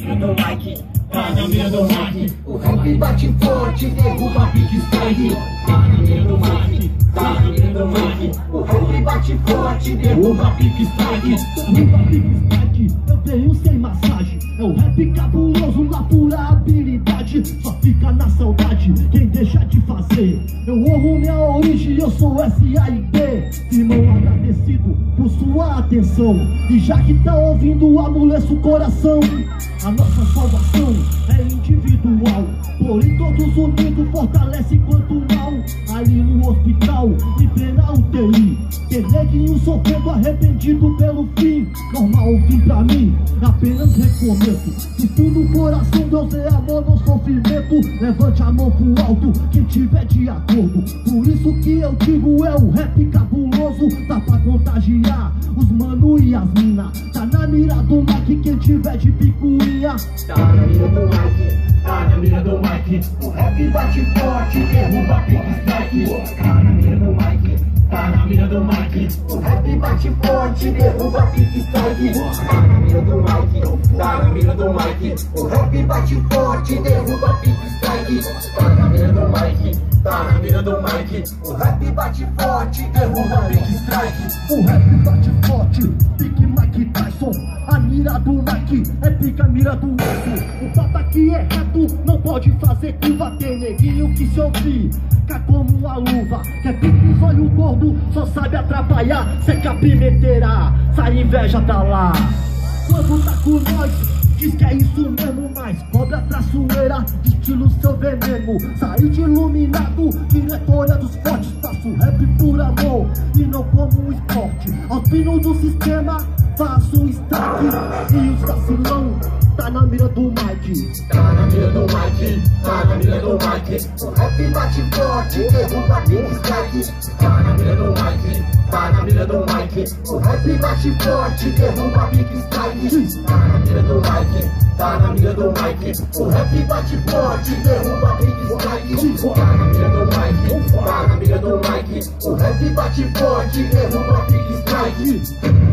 mira do Mike, tá na mira do Mike. O rap bate forte, derruba Big Strike. Tá na mira do Mike, tá na mira do Mike. O rap bate forte, derruba Big Strike. Derruba Big Strike, eu tenho sem massagem. É o rap cabuloso na pura habilidade. Só fica na saudade quem deixa de fazer. Eu honro minha origem, eu sou S.A.I.D. Irmão agradecido por sua atenção. E já que tá ouvindo, amoleça o coração. A nossa salvação é individual, porém todos unidos fortalece quanto mal. Ali no hospital, em plena UTI, tem neguinho sofrendo arrependido pelo fim. Normal fim pra mim, apenas recomeço. Do fundo do coração, Deus é amor, não sofrimento. Levante a mão pro alto, quem tiver de acordo. Por isso que eu digo, é o rap cabuloso. Dá pra contagiar os mano e as mina. Tá na mira do Mike, quem tiver de picuinha. Tá na mira do Mike, tá na mira do Mike. O rap bate forte, derruba Big Strike. Tá na mira do Mike, tá na mira do Mike. O rap bate forte, derruba Big Strike. Tá na mira do Mike, tá na mira do Mike. O rap bate forte, derruba Big Strike. Tá na mira do Mike, tá na mira do Mike. O rap bate forte, derruba Big Strike. O rap bate forte, Big Mike Tyson. A mira do Mike é pica, a mira do osso. O papo aqui é reto, não pode fazer curva. Tem neguinho que se ouvir, cá como uma luva. Quer pique os olhos gordo, só sabe atrapalhar. Cê que a pimenteira, sai inveja pra lá. Quando tá com nós, diz que é isso mesmo, mas cobra traiçoeira, estilo seu veneno. Saí de iluminado, diretoria dos fortes. Faço rap por amor e não como um esporte. Aos pinos do sistema, faço destaque. E os vacilão, tá na mira do Mike. Tá na mira do Mike, tá na mira do Mike. O rap bate forte, derruba Big Strike. Tá na mira do Mike, tá na mira do Mike. O rap bate forte, derruba Big Strike. Tá na mira do Mike, tá na mira do Mike. O rap bate forte, derruba Big Strike. Tá na mira do Mike, tá na mira do Mike. O rap bate forte, derruba Big Strike.